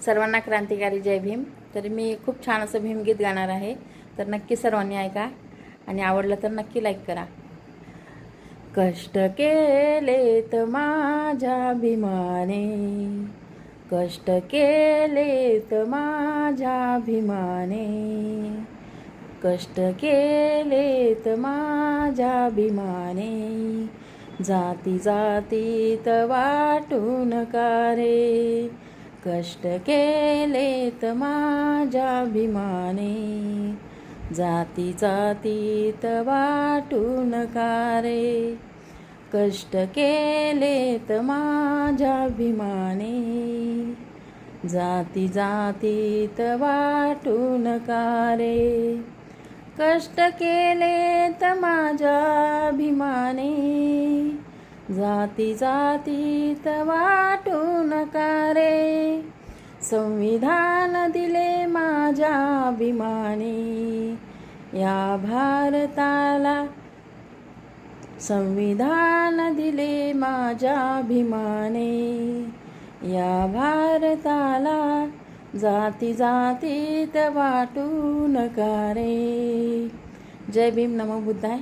सर्वांना क्रांतिकारी जय भीम। तर मी खूप छान असं भीमगीत गाणार आहे, तर नक्की सर्वांनी ऐका आणि आवडलं तर नक्की लाईक करा। कष्ट केलेत माझ्या भीमाने, कष्ट केलेत माझ्या भीमाने, कष्ट केलेत माझ्या भीमाने, जाती जातीत वाटून का रे, कष्ट केलेत माझ्या भीमाने, जाती जातीत वाटून का रे, कष्ट केलेत माझ्या भीमाने, जाती जातीत वाटून का रे, कष्ट केलेत माझ्या भीमाने, जाती जातीत वाटून का रे, संविधान दिले माझ्या भीमाने, या भारताला संविधान दिले माझ्या भीमाने, या भारताला जाती जातीत वाटून का रे। जय भीम, नमो बुद्धाय।